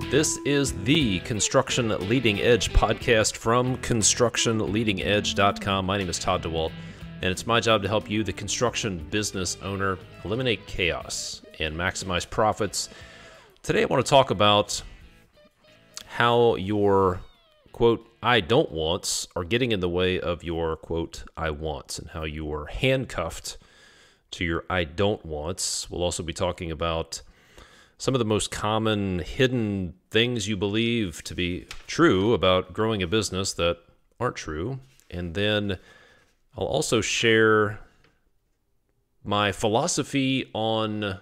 This is the Construction Leading Edge podcast from constructionleadingedge.com. My name is Todd DeWalt, and it's my job to help you, the construction business owner, eliminate chaos and maximize profits. Today I want to talk about how your, quote, I don't wants are getting in the way of your, quote, I wants, and how you are handcuffed to your I don't wants. We'll also be talking about some of the most common hidden things you believe to be true about growing a business that aren't true. And then I'll also share my philosophy on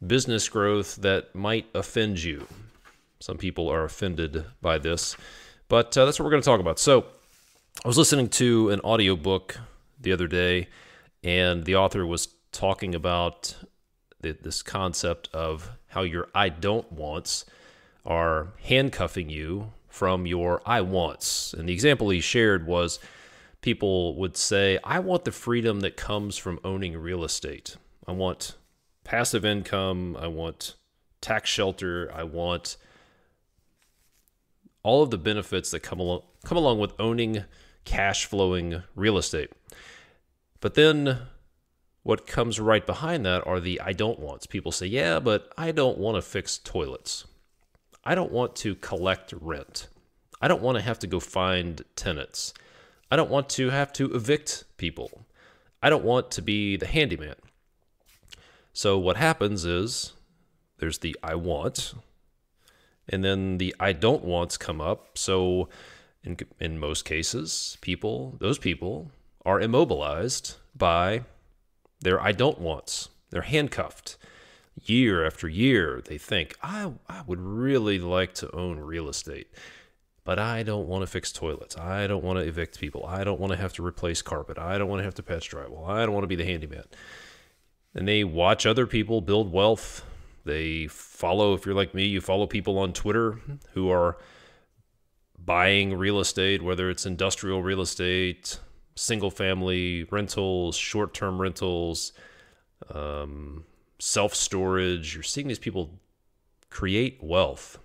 business growth that might offend you. Some people are offended by this, but that's what we're going to talk about. So I was listening to an audiobook the other day, and the author was talking about this concept of how your I don't wants are handcuffing you from your I wants. And the example he shared was people would say, I want the freedom that comes from owning real estate. I want passive income. I want tax shelter. I want all of the benefits that come along with owning cash flowing real estate. But then what comes right behind that are the I don't wants. People say, yeah, but I don't want to fix toilets. I don't want to collect rent. I don't want to have to go find tenants. I don't want to have to evict people. I don't want to be the handyman. So what happens is there's the I want, and then the I don't wants come up. So in most cases, those people are immobilized by their I don't wants. They're handcuffed. Year after year, they think, I would really like to own real estate, but I don't want to fix toilets. I don't want to evict people. I don't want to have to replace carpet. I don't want to have to patch drywall. I don't want to be the handyman. And they watch other people build wealth. They follow, if you're like me, you follow people on Twitter who are buying real estate, whether it's industrial real estate, single-family rentals, short-term rentals, self-storage. You're seeing these people create wealth,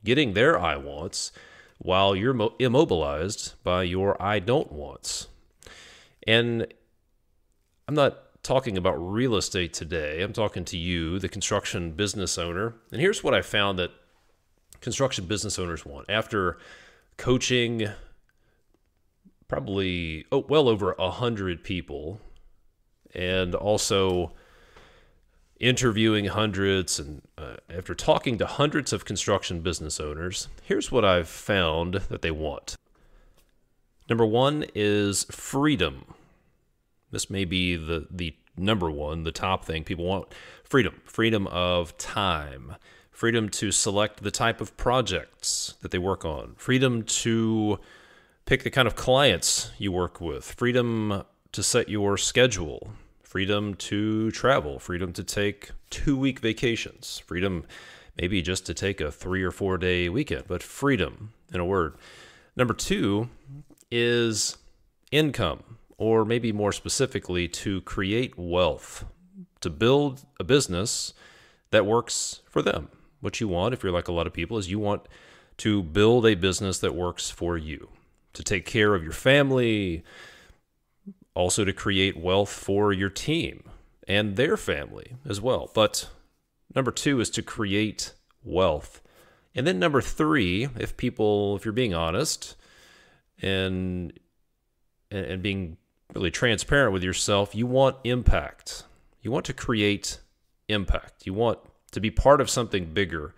getting their I wants while you're immobilized by your I don't wants. And I'm not talking about real estate today. I'm talking to you, the construction business owner. And here's what I found that construction business owners want. After coaching probably well over 100 people, and also interviewing hundreds, and after talking to hundreds of construction business owners, here's what I've found that they want. Number one is freedom. This may be the number one, the top thing people want. Freedom of time, freedom to select the type of projects that they work on, freedom to pick the kind of clients you work with, freedom to set your schedule, freedom to travel, freedom to take 2-week vacations, freedom maybe just to take a 3 or 4 day weekend, but freedom in a word. Number two is income, or maybe more specifically, to create wealth, to build a business that works for them. What you want, if you're like a lot of people, is you want to build a business that works for you, to take care of your family, also to create wealth for your team and their family as well. But number two is to create wealth. And then number three, if you're being honest and being really transparent with yourself, you want impact. You want to create impact. You want to be part of something bigger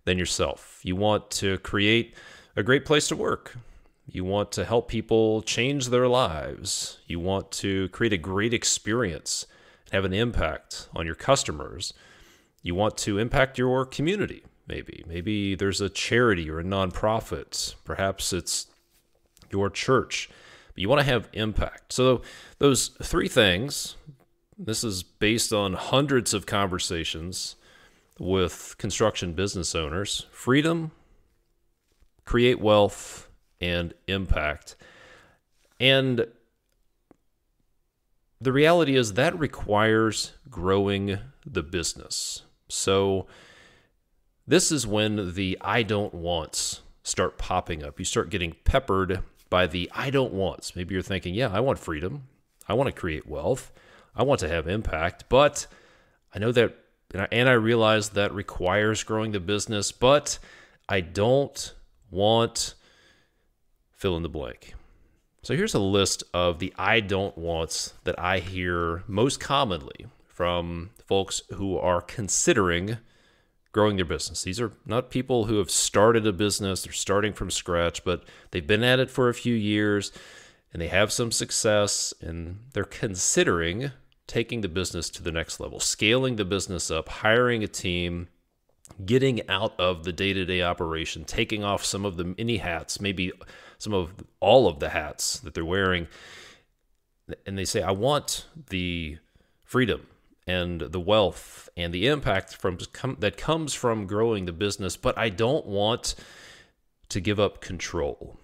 than yourself. You want to create a great place to work. You want to help people change their lives. You want to create a great experience, have an impact on your customers. You want to impact your community, maybe. Maybe there's a charity or a nonprofit. Perhaps it's your church. But you want to have impact. So those three things, this is based on hundreds of conversations with construction business owners: freedom, create wealth, and impact. And the reality is that requires growing the business. So this is when the I don't wants start popping up. You start getting peppered by the I don't wants. Maybe you're thinking, yeah, I want freedom. I want to create wealth. I want to have impact, but I know that, and I realize that requires growing the business, but I don't want fill in the blank. So here's a list of the I don't wants that I hear most commonly from folks who are considering growing their business. These are not people who have started a business, they're starting from scratch, but they've been at it for a few years and they have some success and they're considering taking the business to the next level, scaling the business up, hiring a team, getting out of the day-to-day operation, taking off some of the many hats, maybe some of all of the hats that they're wearing. And they say, I want the freedom and the wealth and the impact that comes from growing the business, but I don't want to give up control.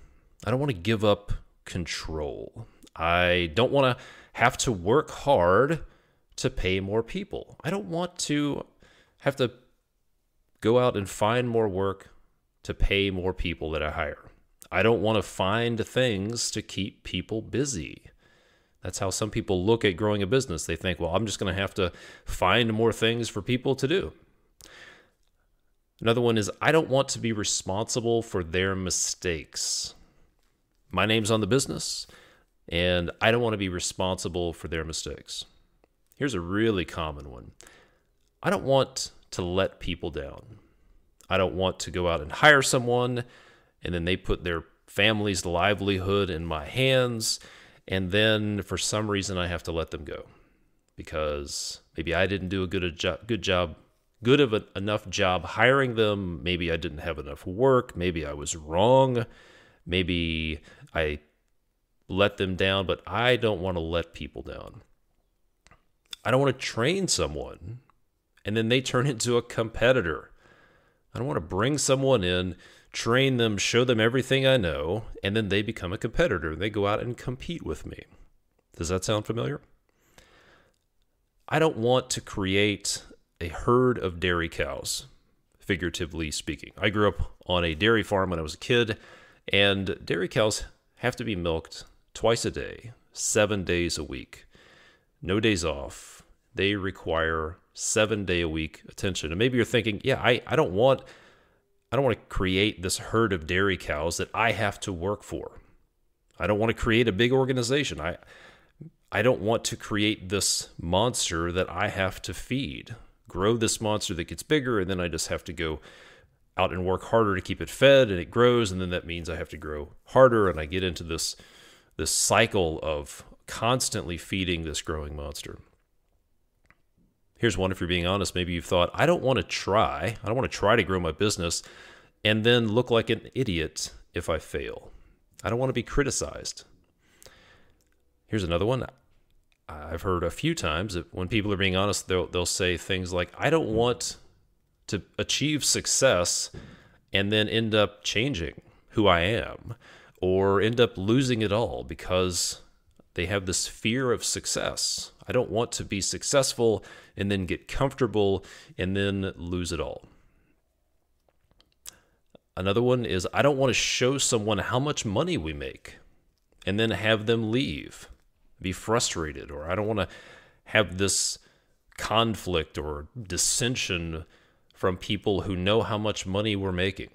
I don't want to give up control. I don't want to have to work hard to pay more people. I don't want to have to go out and find more work to pay more people that I hire. I don't want to find things to keep people busy. That's how some people look at growing a business. They think, well, I'm just going to have to find more things for people to do. Another one is, I don't want to be responsible for their mistakes. My name's on the business, and I don't want to be responsible for their mistakes. Here's a really common one. I don't want to let people down. I don't want to go out and hire someone, and then they put their family's livelihood in my hands, and then for some reason I have to let them go because maybe I didn't do a good enough job hiring them. Maybe I didn't have enough work. Maybe I was wrong. Maybe I let them down, but I don't want to let people down. I don't want to train someone and then they turn into a competitor. I don't want to bring someone in, train them, show them everything I know, and then they become a competitor. They go out and compete with me. Does that sound familiar? I don't want to create a herd of dairy cows, figuratively speaking. I grew up on a dairy farm when I was a kid, and dairy cows have to be milked twice a day, 7 days a week. No days off. They require 7-day-a-week attention. And maybe you're thinking, yeah, I don't want to create this herd of dairy cows that I have to work for. I don't want to create a big organization. I don't want to create this monster that I have to feed, grow this monster that gets bigger, and then I just have to go out and work harder to keep it fed, and it grows, and then that means I have to grow harder, and I get into this cycle of constantly feeding this growing monster. Here's one, if you're being honest, maybe you've thought, I don't want to try to grow my business and then look like an idiot if I fail. I don't want to be criticized. Here's another one. I've heard a few times that when people are being honest, they'll say things like, I don't want to achieve success and then end up changing who I am or end up losing it all because they have this fear of success. I don't want to be successful and then get comfortable and then lose it all. Another one is, I don't want to show someone how much money we make and then have them leave, be frustrated, or I don't want to have this conflict or dissension from people who know how much money we're making.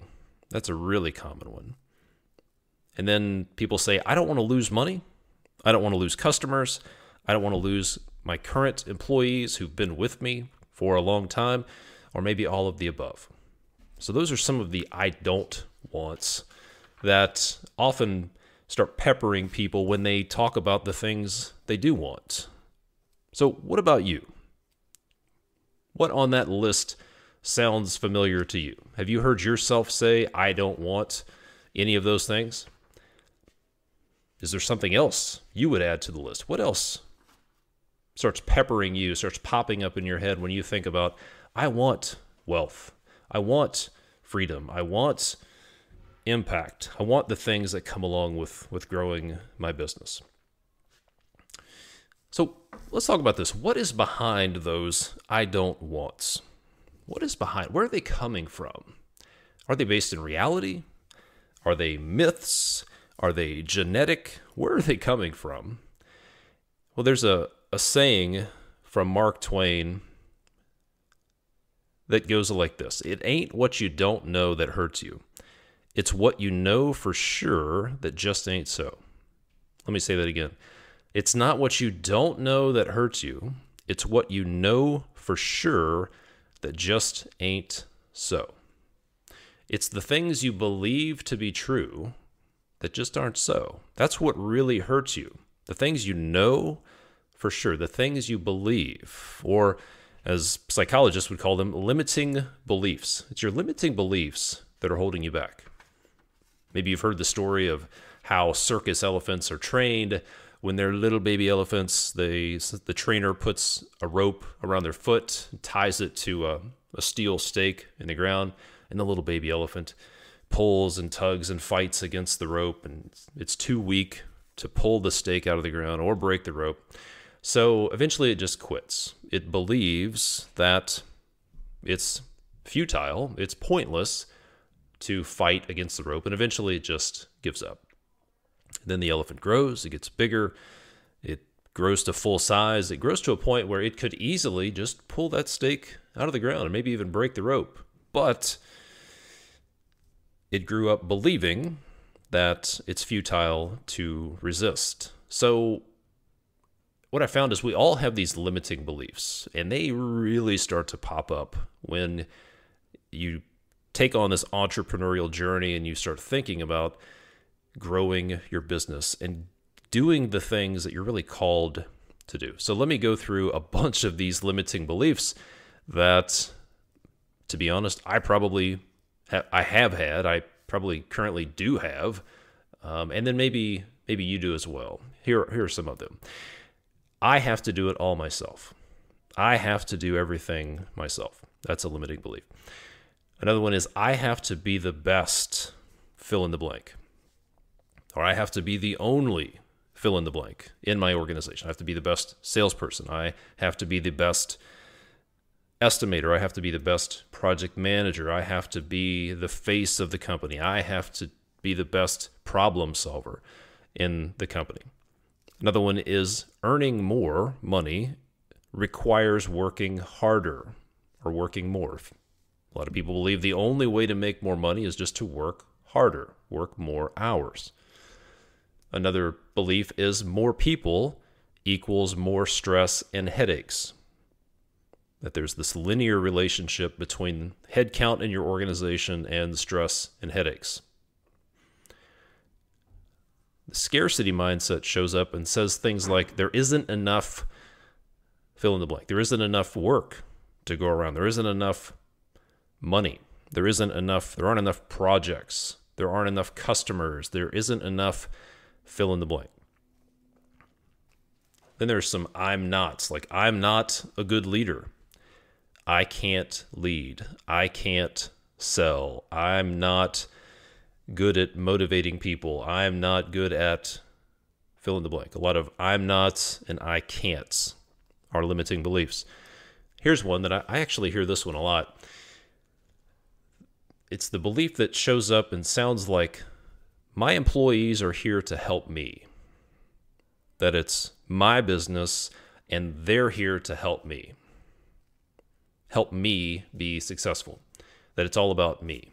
That's a really common one. And then people say, I don't want to lose money. I don't want to lose customers. I don't want to lose my current employees who've been with me for a long time, or maybe all of the above. So those are some of the I don't wants that often start peppering people when they talk about the things they do want. So what about you? What on that list sounds familiar to you? Have you heard yourself say, I don't want any of those things? Is there something else you would add to the list? What else starts peppering you, starts popping up in your head when you think about, I want wealth, I want freedom, I want impact, I want the things that come along with growing my business? So let's talk about this. What is behind those I don't wants? What is behind? Where are they coming from? Are they based in reality? Are they myths? Are they genetic? Where are they coming from? Well, there's a saying from Mark Twain that goes like this. It ain't what you don't know that hurts you. It's what you know for sure that just ain't so. Let me say that again. It's not what you don't know that hurts you. It's what you know for sure that just ain't so. It's the things you believe to be true that just aren't so. That's what really hurts you. The things you know for sure, the things you believe, or as psychologists would call them, limiting beliefs. It's your limiting beliefs that are holding you back. Maybe you've heard the story of how circus elephants are trained. When they're little baby elephants, the trainer puts a rope around their foot, ties it to a steel stake in the ground, and the little baby elephant pulls and tugs and fights against the rope, and it's too weak to pull the stake out of the ground or break the rope. So eventually it just quits. It believes that it's futile, it's pointless to fight against the rope, and eventually it just gives up. Then the elephant grows, it gets bigger, it grows to full size, it grows to a point where it could easily just pull that stake out of the ground and maybe even break the rope. But it grew up believing that it's futile to resist. So what I found is we all have these limiting beliefs, and they really start to pop up when you take on this entrepreneurial journey and you start thinking about growing your business and doing the things that you're really called to do. So let me go through a bunch of these limiting beliefs that, to be honest, I probably have had, I probably currently do have, and then maybe you do as well. Here are some of them. I have to do it all myself. I have to do everything myself. That's a limiting belief. Another one is I have to be the best, fill in the blank. Or I have to be the only fill in the blank in my organization. I have to be the best salesperson. I have to be the best estimator. I have to be the best project manager. I have to be the face of the company. I have to be the best problem solver in the company. Another one is earning more money requires working harder or working more. A lot of people believe the only way to make more money is just to work harder, work more hours. Another belief is more people equals more stress and headaches. That there's this linear relationship between headcount in your organization and stress and headaches. The scarcity mindset shows up and says things like, there isn't enough, fill in the blank. There isn't enough work to go around. There isn't enough money. There aren't enough projects. There aren't enough customers. There isn't enough, fill in the blank. Then there's some I'm nots, like I'm not a good leader. I can't lead. I can't sell. I'm not good at motivating people. I'm not good at fill in the blank. A lot of I'm nots and I can'ts are limiting beliefs. Here's one that I actually hear this one a lot. It's the belief that shows up and sounds like my employees are here to help me. That it's my business and they're here to help me. Help me be successful. That it's all about me.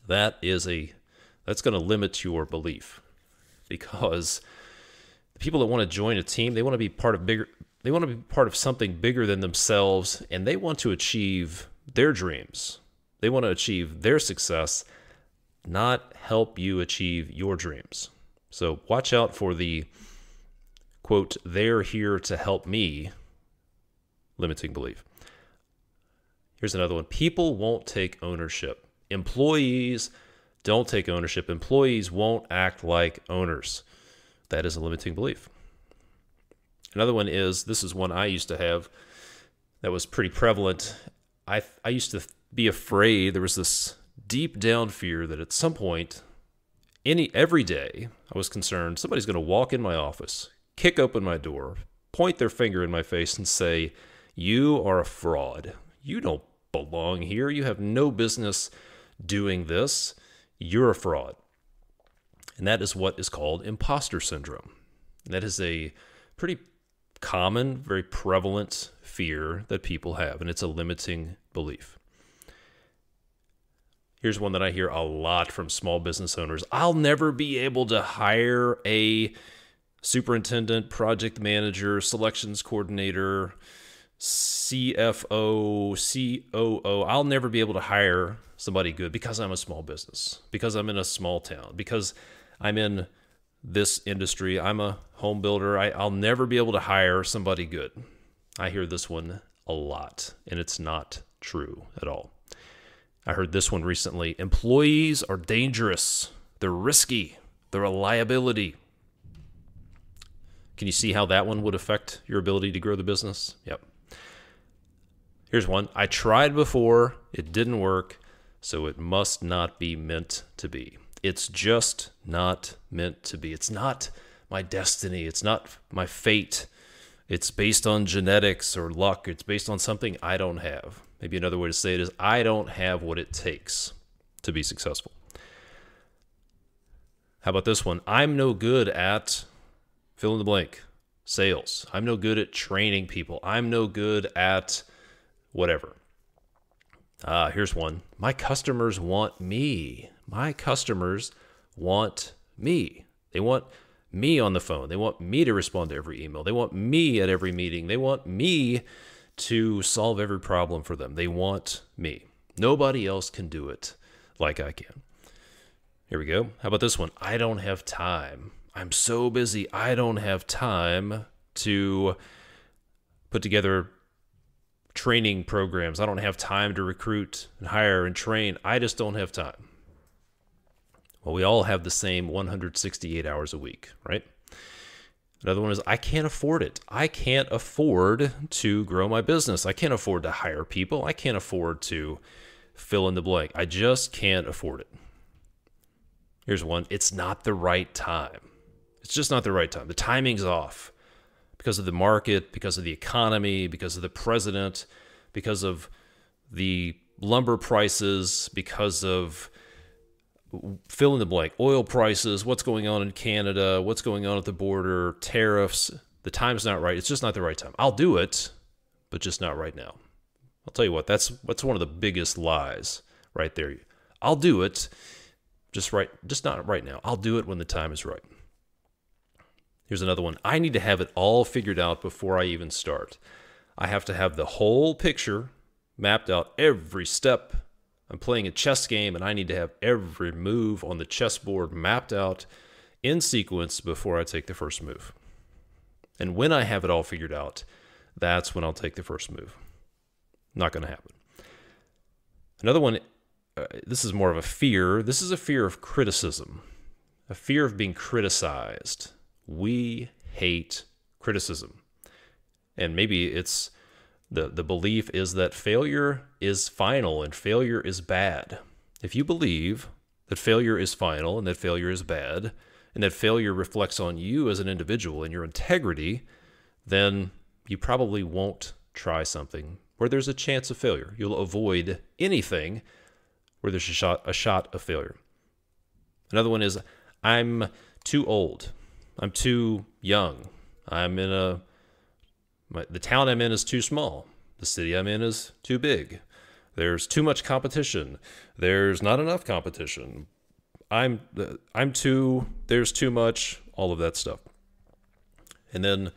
That's going to limit your belief, because the people that want to join a team, they want to be part of something bigger than themselves, and they want to achieve their dreams. They want to achieve their success, not help you achieve your dreams. So watch out for the quote, they're here to help me, limiting belief. Here's another one. People won't take ownership. Employees don't take ownership. Employees won't act like owners. That is a limiting belief. Another one is, this is one I used to have that was pretty prevalent. I used to be afraid. There was this deep down fear that at some point, every day, I was concerned somebody's going to walk in my office, kick open my door, point their finger in my face and say, you are a fraud. You don't belong here. You have no business doing this. You're a fraud. And that is what is called imposter syndrome. And that is a pretty common, very prevalent fear that people have, and it's a limiting belief. Here's one that I hear a lot from small business owners. I'll never be able to hire a superintendent, project manager, selections coordinator, CFO, COO. I'll never be able to hire somebody good because I'm a small business, because I'm in a small town, because I'm in this industry. I'm a home builder. I'll never be able to hire somebody good. I hear this one a lot, and it's not true at all. I heard this one recently. Employees are dangerous. They're risky. They're a liability. Can you see how that one would affect your ability to grow the business? Yep. Here's one. I tried before. It didn't work, so it must not be meant to be. It's just not meant to be. It's not my destiny. It's not my fate. It's based on genetics or luck. It's based on something I don't have. Maybe another way to say it is I don't have what it takes to be successful. How about this one? I'm no good at fill in the blank, sales. I'm no good at training people. I'm no good at whatever. Here's one. My customers want me. My customers want me. They want me on the phone. They want me to respond to every email. They want me at every meeting. They want me to solve every problem for them. They want me. Nobody else can do it like I can. Here we go. How about this one? I don't have time. I'm so busy. I don't have time to put together training programs. I don't have time to recruit and hire and train. I just don't have time. Well, we all have the same 168 hours a week, right? Another one is I can't afford it. I can't afford to grow my business. I can't afford to hire people. I can't afford to fill in the blank. I just can't afford it. Here's one. It's not the right time. It's just not the right time. The timing's off because of the market, because of the economy, because of the president, because of the lumber prices, because of fill in the blank, oil prices, what's going on in Canada, what's going on at the border, tariffs. The time's not right. It's just not the right time. I'll do it, but just not right now. I'll tell you what, that's one of the biggest lies right there. I'll do it, just not right now. I'll do it when the time is right. Here's another one. I need to have it all figured out before I even start. I have to have the whole picture mapped out, every step. I'm playing a chess game, and I need to have every move on the chessboard mapped out in sequence before I take the first move. And when I have it all figured out, that's when I'll take the first move. Not going to happen. Another one, this is more of a fear. This is a fear of criticism, a fear of being criticized. We hate criticism. And maybe it's the belief is that failure is final and failure is bad. If you believe that failure is final and that failure is bad, and that failure reflects on you as an individual and your integrity, then you probably won't try something where there's a chance of failure. You'll avoid anything where there's a shot of failure. Another one is, I'm too old. I'm too young. The town I'm in is too small. The city I'm in is too big. There's too much competition. There's not enough competition. There's too much, all of that stuff. And then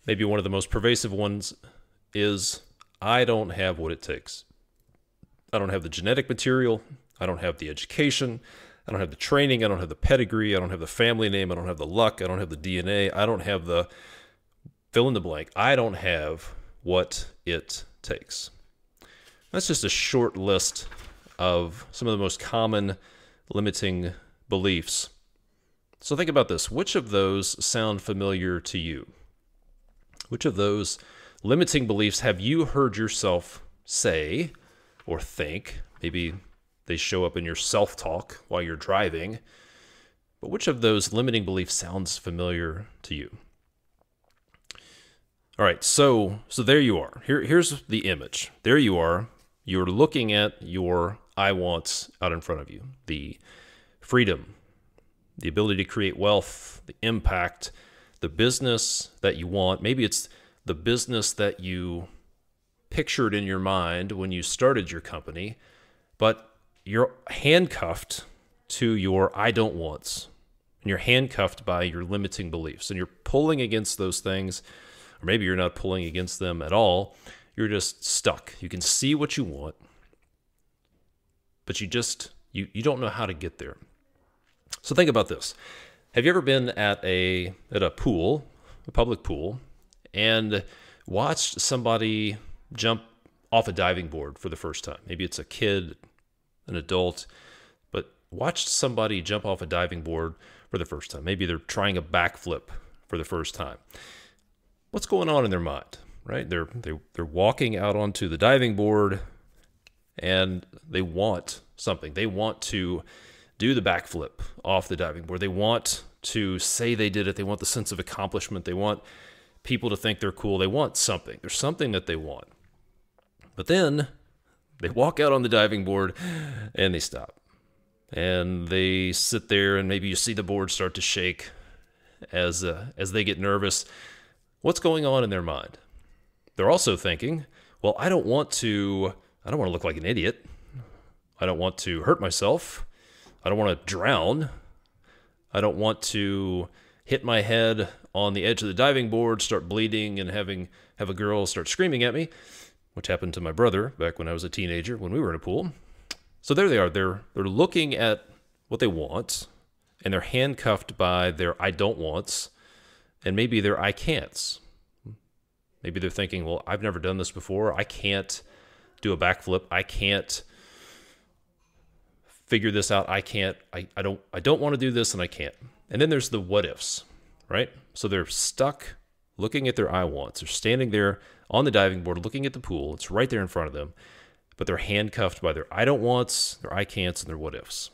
maybe one of the most pervasive ones is, I don't have what it takes. I don't have the genetic material. I don't have the education. I don't have the training. I don't have the pedigree. I don't have the family name. I don't have the luck. I don't have the DNA. I don't have the fill in the blank. I don't have what it takes. That's just a short list of some of the most common limiting beliefs. So think about this. Which of those sound familiar to you? Which of those limiting beliefs have you heard yourself say or think? Maybe they show up in your self-talk while you're driving. But which of those limiting beliefs sounds familiar to you? All right, so there you are. Here's the image. There you are. You're looking at your I wants out in front of you. The freedom, the ability to create wealth, the impact, the business that you want. Maybe it's the business that you pictured in your mind when you started your company, but you're handcuffed to your I don't wants. And you're handcuffed by your limiting beliefs. And you're pulling against those things, or maybe you're not pulling against them at all. You're just stuck. You can see what you want, but you don't know how to get there. So think about this. Have you ever been at a pool, a public pool, and watched somebody jump off a diving board for the first time? Maybe it's a kid, an adult, but watched somebody jump off a diving board for the first time. Maybe they're trying a backflip for the first time. What's going on in their mind, right? They're walking out onto the diving board and they want something. They want to do the backflip off the diving board. They want to say they did it. They want the sense of accomplishment. They want people to think they're cool. They want something. There's something that they want. But then they walk out on the diving board and they stop. And they sit there and maybe you see the board start to shake as they get nervous. What's going on in their mind? They're also thinking, well, I don't want to look like an idiot. I don't want to hurt myself. I don't want to drown. I don't want to hit my head on the edge of the diving board, start bleeding, and have a girl start screaming at me, which happened to my brother back when I was a teenager when we were in a pool. So there they are. They're looking at what they want, and they're handcuffed by their I don't wants, and maybe their I can'ts. Maybe they're thinking, well, I've never done this before. I can't do a backflip. I can't figure this out. I can't. I don't want to do this, and I can't. And then there's the what ifs, right? So they're stuck looking at their I wants. They're standing there on the diving board looking at the pool. It's right there in front of them, but they're handcuffed by their I don't wants, their I can'ts, and their what ifs.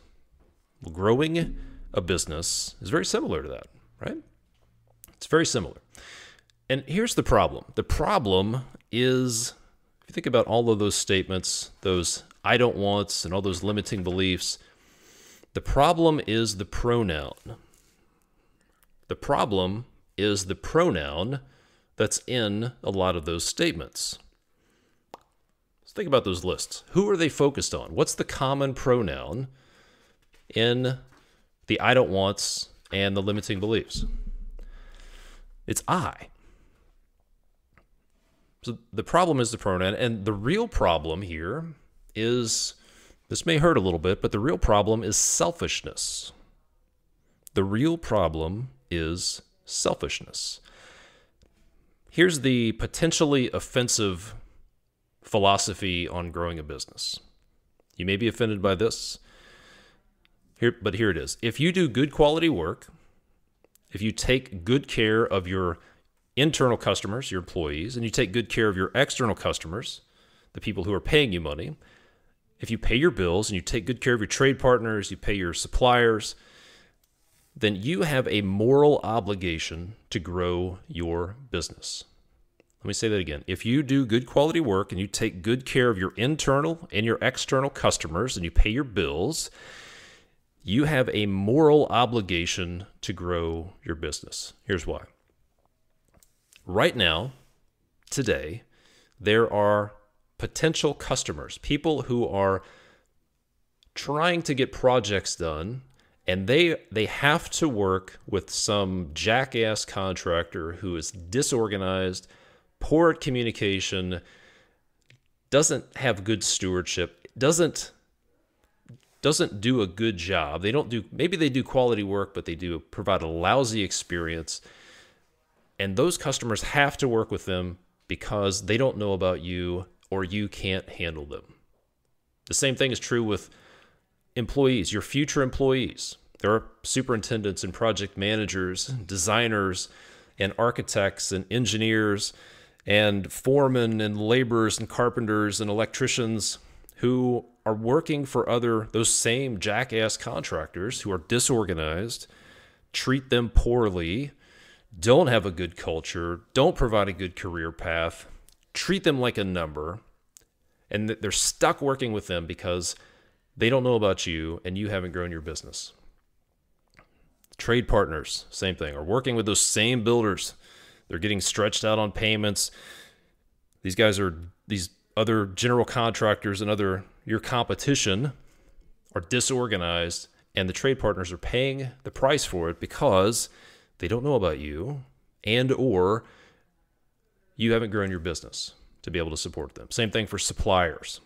Well, growing a business is very similar to that, right? It's very similar. And here's the problem. The problem is, if you think about all of those statements, those I don't wants and all those limiting beliefs, the problem is the pronoun. The problem is the pronoun that's in a lot of those statements. Let's think about those lists. Who are they focused on? What's the common pronoun in the I don't wants and the limiting beliefs? It's I. So the problem is the pronoun, and the real problem here is, this may hurt a little bit, but the real problem is selfishness. The real problem is selfishness. Here's the potentially offensive philosophy on growing a business. You may be offended by this, but here it is. If you do good quality work, if you take good care of your internal customers, your employees, and you take good care of your external customers, the people who are paying you money, if you pay your bills and you take good care of your trade partners, you pay your suppliers, then you have a moral obligation to grow your business. Let me say that again. If you do good quality work and you take good care of your internal and your external customers and you pay your bills, you have a moral obligation to grow your business. Here's why. Right now, today, there are potential customers, people who are trying to get projects done, and they have to work with some jackass contractor who is disorganized, poor at communication, doesn't have good stewardship, doesn't do a good job. Maybe they do quality work, but they do provide a lousy experience. And those customers have to work with them because they don't know about you or you can't handle them. The same thing is true with employees, your future employees. There are superintendents and project managers, designers and architects and engineers and foremen and laborers and carpenters and electricians who are working for those same jackass contractors who are disorganized, treat them poorly, don't have a good culture, don't provide a good career path, treat them like a number, and they're stuck working with them because they don't know about you and you haven't grown your business. Trade partners, same thing, are working with those same builders. They're getting stretched out on payments. These other general contractors and your competition are disorganized, and the trade partners are paying the price for it because they don't know about you and or you haven't grown your business to be able to support them. Same thing for suppliers.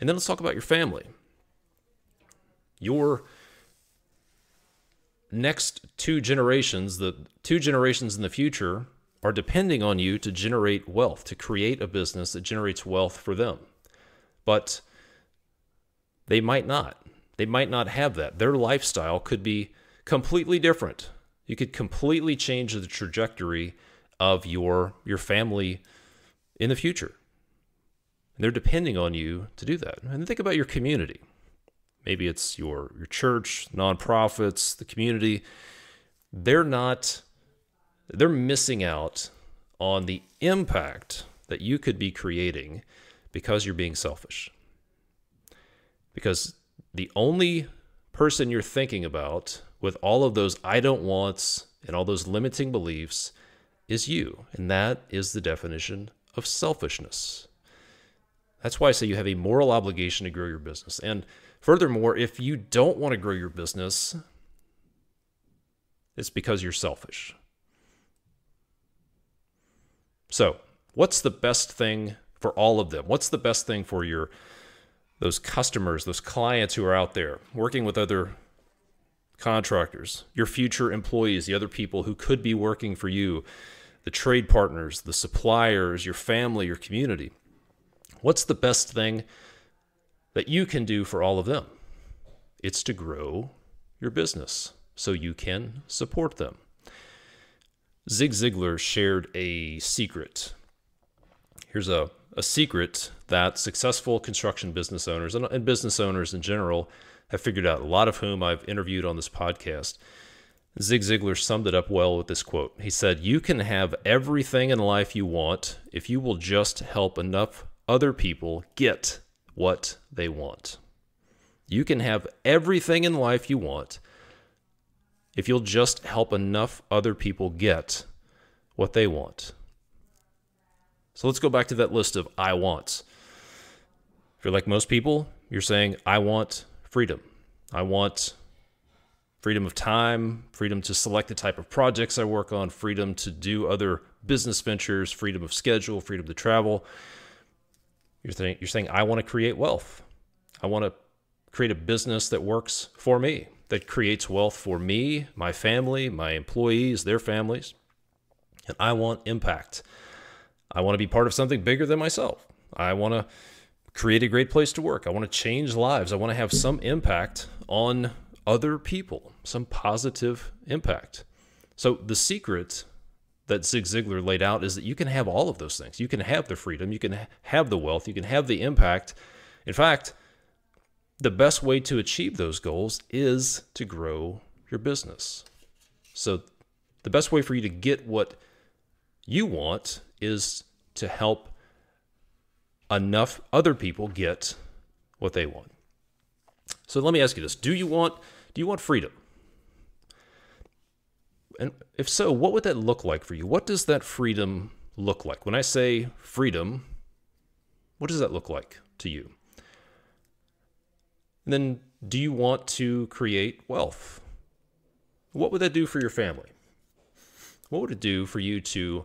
And then let's talk about your family. Your next two generations, the two generations in the future, are depending on you to generate wealth, to create a business that generates wealth for them. But they might not. They might not have that. Their lifestyle could be completely different. You could completely change the trajectory of your family in the future. And they're depending on you to do that. And think about your community. Maybe it's your church, nonprofits, the community. They're missing out on the impact that you could be creating because you're being selfish. Because the only person you're thinking about with all of those I don't wants and all those limiting beliefs is you. And that is the definition of selfishness. That's why I say you have a moral obligation to grow your business. And furthermore, if you don't want to grow your business, it's because you're selfish. So, what's the best thing for all of them? What's the best thing for those customers, those clients who are out there working with other contractors, your future employees, the other people who could be working for you, the trade partners, the suppliers, your family, your community? What's the best thing that you can do for all of them? It's to grow your business so you can support them. Zi Ziglar shared a secret. Here's a secret that successful construction business owners and business owners in general have figured out, a lot of whom I've interviewed on this podcast. Zi Ziglar summed it up well with this quote. He said, "You can have everything in life you want if you will just help enough other people get what they want." You can have everything in life you want if you'll just help enough other people get what they want. So let's go back to that list of I wants. If you're like most people, you're saying, I want freedom. I want freedom of time, freedom to select the type of projects I work on, freedom to do other business ventures, freedom of schedule, freedom to travel. You're saying, I want to create wealth. I want to create a business that works for me, that creates wealth for me, my family, my employees, their families. And I want impact. I want to be part of something bigger than myself. I want to create a great place to work. I want to change lives. I want to have some impact on other people, some positive impact. So the secret that Zi Ziglar laid out is that you can have all of those things. You can have the freedom, you can have the wealth, you can have the impact. In fact, the best way to achieve those goals is to grow your business. So the best way for you to get what you want is to help enough other people get what they want. So let me ask you this. Do you want freedom? And if so, what would that look like for you? What does that freedom look like? When I say freedom, what does that look like to you? And then, do you want to create wealth? What would that do for your family? What would it do for you to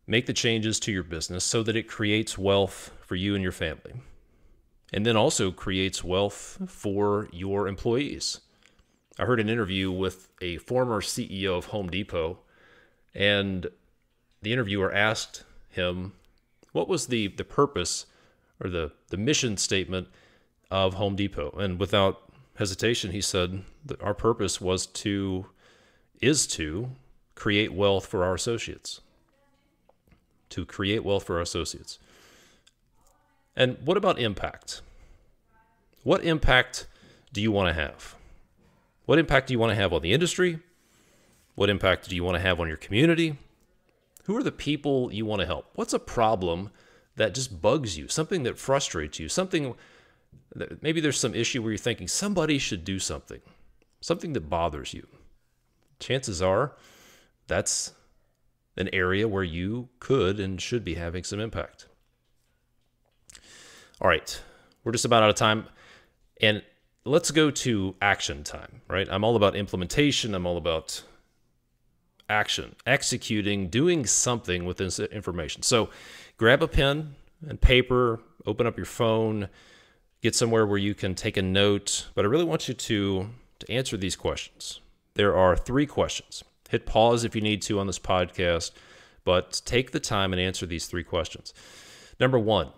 make the changes to your business so that it creates wealth for you and your family? And then also creates wealth for your employees. I heard an interview with a former CEO of Home Depot, and the interviewer asked him, what was the purpose or the mission statement of Home Depot? And without hesitation, he said that our purpose is to create wealth for our associates. To create wealth for our associates. And what about impact? What impact do you want to have? What impact do you want to have on the industry? What impact do you want to have on your community? Who are the people you want to help? What's a problem that just bugs you? Something that frustrates you? Something that maybe there's some issue where you're thinking somebody should do something. Something that bothers you. Chances are that's an area where you could and should be having some impact. All right, we're just about out of time. And let's go to action time, right? I'm all about implementation. I'm all about action, executing, doing something with this information. So grab a pen and paper, open up your phone, get somewhere where you can take a note. But I really want you to answer these questions. There are 3 questions. Hit pause if you need to on this podcast, but take the time and answer these 3 questions. Number 1,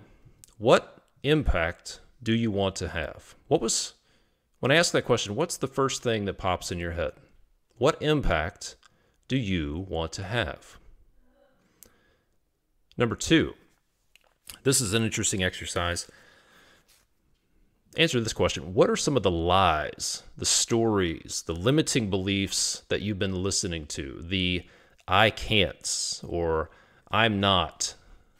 what impact do you want to have? When I ask that question, what's the first thing that pops in your head? What impact do you want to have? Number 2, this is an interesting exercise. Answer this question. What are some of the lies, the stories, the limiting beliefs that you've been listening to? The I can'ts or I'm not.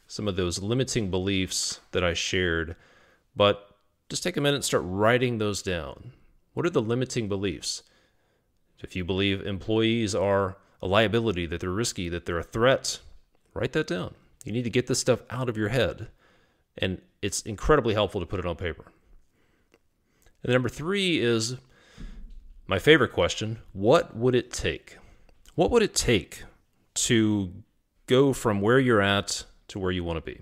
Some of those limiting beliefs that I shared. But just take a minute and start writing those down. What are the limiting beliefs? If you believe employees are a liability, that they're risky, that they're a threat, write that down. You need to get this stuff out of your head. And it's incredibly helpful to put it on paper. And number 3 is my favorite question. What would it take? What would it take to go from where you're at to where you want to be?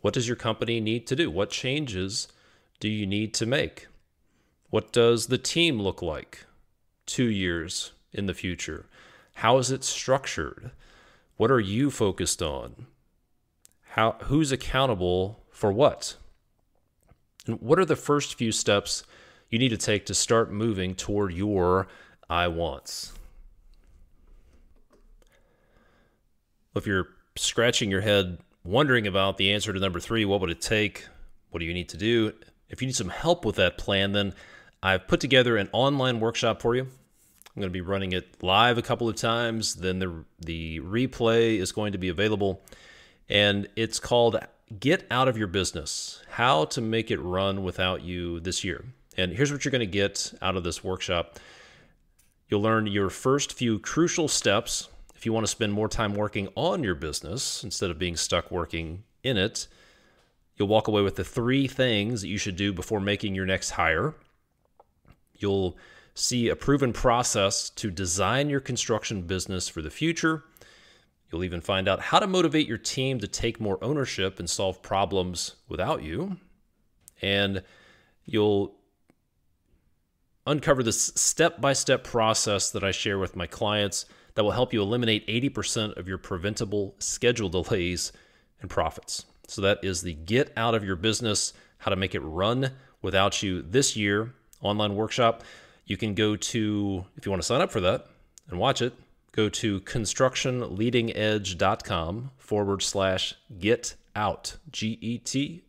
What does your company need to do? What changes do you need to make? What does the team look like 2 years in the future? How is it structured? What are you focused on? Who's accountable for what? And what are the first few steps you need to take to start moving toward your I wants? If you're scratching your head wondering about the answer to number 3, what would it take? What do you need to do? If you need some help with that plan, then I've put together an online workshop for you. I'm going to be running it live a couple of times. Then the replay is going to be available. And it's called Get Out of Your Business, How to Make It Run Without You this year. And here's what you're going to get out of this workshop. You'll learn your first few crucial steps if you want to spend more time working on your business instead of being stuck working in it. You'll walk away with the 3 things that you should do before making your next hire. You'll see a proven process to design your construction business for the future. You'll even find out how to motivate your team to take more ownership and solve problems without you. And you'll uncover this step-by-step process that I share with my clients that will help you eliminate 80% of your preventable schedule delays and profits. So that is the Get Out of Your Business, How to Make It Run Without You this year online workshop. You can go to, if you want to sign up for that and watch it, go to constructionleadingedge.com/get out, GETOUT,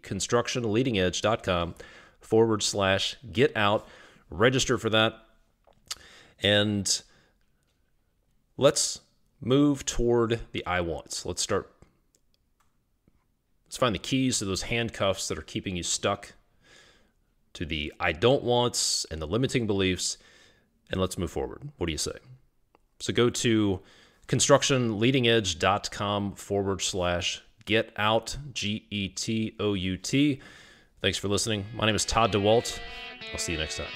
constructionleadingedge.com/get out. Register for that. And let's move toward the I wants. Let's find the keys to those handcuffs that are keeping you stuck to the I don't wants and the limiting beliefs, and let's move forward. What do you say? So go to constructionleadingedge.com/get out, GETOUT. Thanks for listening. My name is Todd DeWalt. I'll see you next time.